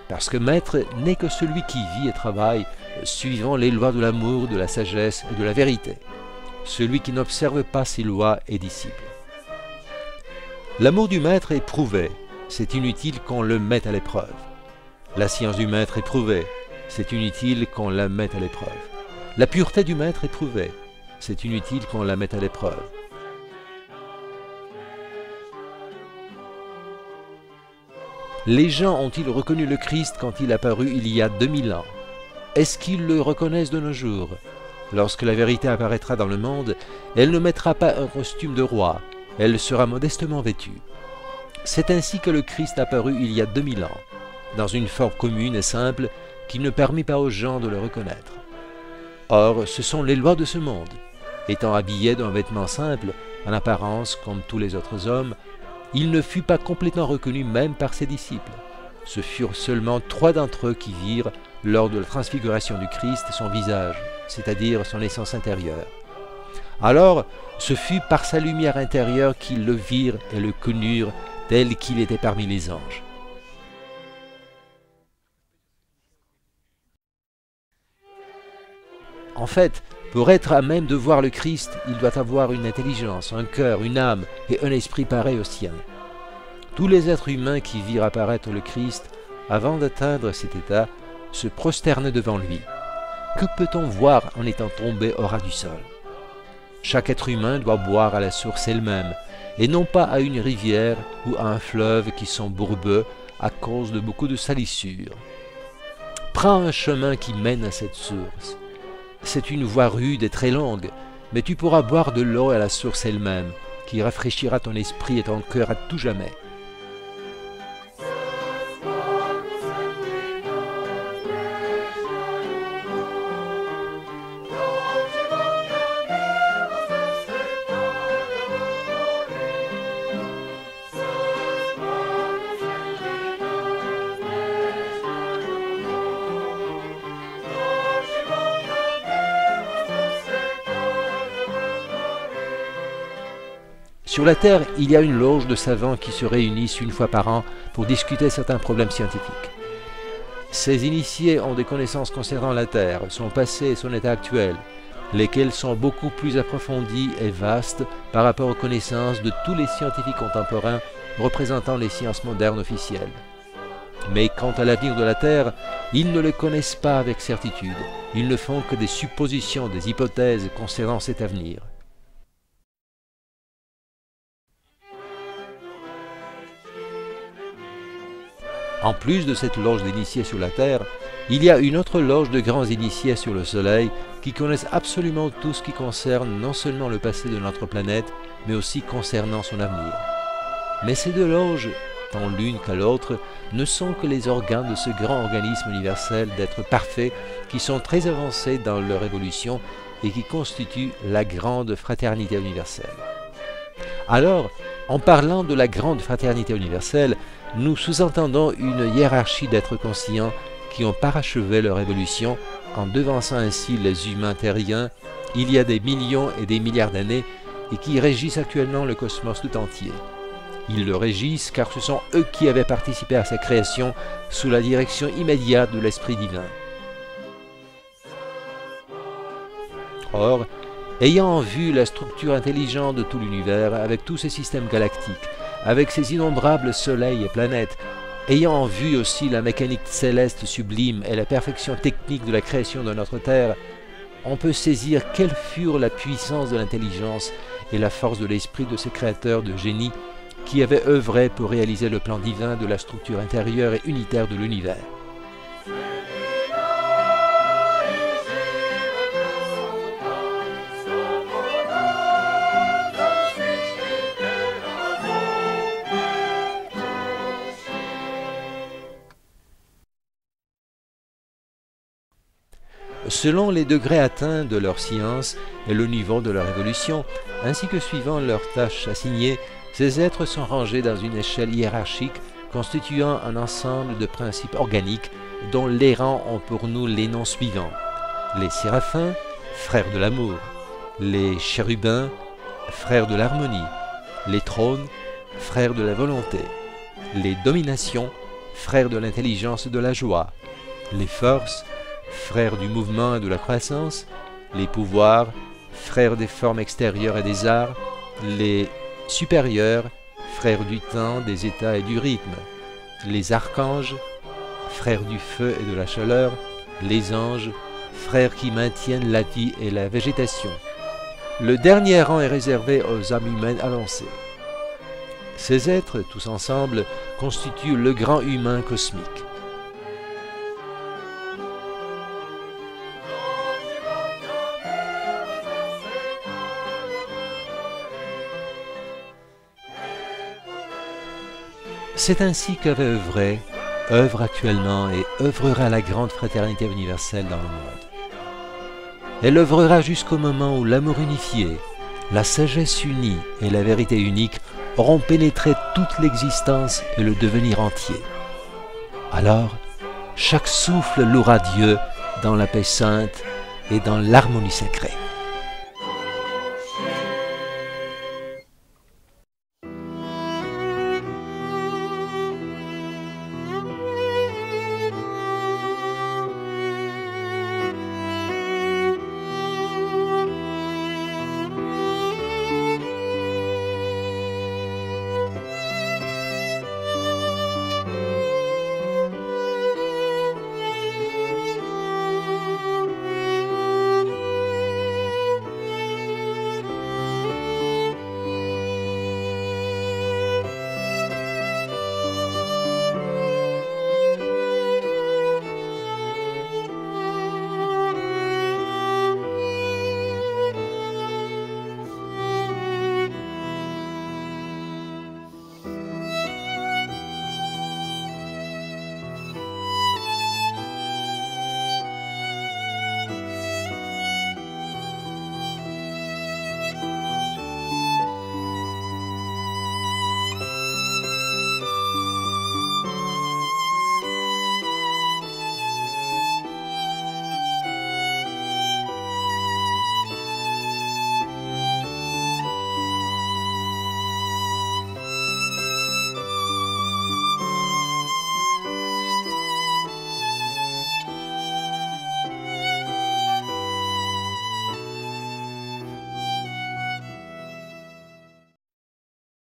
A: parce que maître n'est que celui qui vit et travaille suivant les lois de l'amour, de la sagesse et de la vérité. Celui qui n'observe pas ces lois est disciple. L'amour du maître est prouvé, c'est inutile qu'on le mette à l'épreuve. La science du maître est prouvée, c'est inutile qu'on la mette à l'épreuve. La pureté du maître est prouvée, c'est inutile qu'on la mette à l'épreuve. Les gens ont-ils reconnu le Christ quand il apparut il y a 2000 ans? Est-ce qu'ils le reconnaissent de nos jours? Lorsque la vérité apparaîtra dans le monde, elle ne mettra pas un costume de roi, elle sera modestement vêtue. C'est ainsi que le Christ apparut il y a 2000 ans, dans une forme commune et simple qui ne permit pas aux gens de le reconnaître. Or, ce sont les lois de ce monde. Étant habillé d'un vêtement simple, en apparence comme tous les autres hommes, il ne fut pas complètement reconnu même par ses disciples. Ce furent seulement 3 d'entre eux qui virent, lors de la transfiguration du Christ, son visage, c'est-à-dire son essence intérieure. Alors, ce fut par sa lumière intérieure qu'ils le virent et le connurent tel qu'il était parmi les anges. En fait, pour être à même de voir le Christ, il doit avoir une intelligence, un cœur, une âme et un esprit pareil au sien. Tous les êtres humains qui virent apparaître le Christ, avant d'atteindre cet état, se prosternent devant lui. Que peut-on voir en étant tombé au ras du sol? Chaque être humain doit boire à la source elle-même, et non pas à une rivière ou à un fleuve qui sont bourbeux à cause de beaucoup de salissures. Prends un chemin qui mène à cette source. C'est une voie rude et très longue, mais tu pourras boire de l'eau à la source elle-même, qui rafraîchira ton esprit et ton cœur à tout jamais. Sur la Terre, il y a une loge de savants qui se réunissent une fois par an pour discuter certains problèmes scientifiques. Ces initiés ont des connaissances concernant la Terre, son passé et son état actuel, lesquelles sont beaucoup plus approfondies et vastes par rapport aux connaissances de tous les scientifiques contemporains représentant les sciences modernes officielles. Mais quant à l'avenir de la Terre, ils ne le connaissent pas avec certitude, ils ne font que des suppositions, des hypothèses concernant cet avenir. En plus de cette loge d'initiés sur la Terre, il y a une autre loge de grands initiés sur le Soleil qui connaissent absolument tout ce qui concerne non seulement le passé de notre planète, mais aussi concernant son avenir. Mais ces deux loges, tant l'une qu'à l'autre, ne sont que les organes de ce grand organisme universel d'êtres parfaits qui sont très avancés dans leur évolution et qui constituent la grande fraternité universelle. Alors, en parlant de la grande fraternité universelle, nous sous-entendons une hiérarchie d'êtres conscients qui ont parachevé leur évolution en devançant ainsi les humains terriens il y a des millions et des milliards d'années et qui régissent actuellement le cosmos tout entier. Ils le régissent car ce sont eux qui avaient participé à sa création sous la direction immédiate de l'Esprit divin. Or, ayant vu la structure intelligente de tout l'univers, avec tous ses systèmes galactiques, avec ses innombrables soleils et planètes, ayant vu aussi la mécanique céleste sublime et la perfection technique de la création de notre Terre, on peut saisir quelle furent la puissance de l'intelligence et la force de l'esprit de ces créateurs de génie qui avaient œuvré pour réaliser le plan divin de la structure intérieure et unitaire de l'univers. Selon les degrés atteints de leur science et le niveau de leur évolution, ainsi que suivant leurs tâches assignées, ces êtres sont rangés dans une échelle hiérarchique constituant un ensemble de principes organiques dont les rangs ont pour nous les noms suivants. Les séraphins, frères de l'amour, les chérubins, frères de l'harmonie, les trônes, frères de la volonté, les dominations, frères de l'intelligence et de la joie, les forces, frères du mouvement et de la croissance, les pouvoirs, frères des formes extérieures et des arts, les supérieurs, frères du temps, des états et du rythme, les archanges, frères du feu et de la chaleur, les anges, frères qui maintiennent la vie et la végétation. Le dernier rang est réservé aux âmes humaines avancées. Ces êtres, tous ensemble, constituent le grand humain cosmique. C'est ainsi qu'avait œuvré, œuvre actuellement et œuvrera la grande fraternité universelle dans le monde. Elle œuvrera jusqu'au moment où l'amour unifié, la sagesse unie et la vérité unique auront pénétré toute l'existence et le devenir entier. Alors, chaque souffle louera Dieu dans la paix sainte et dans l'harmonie sacrée.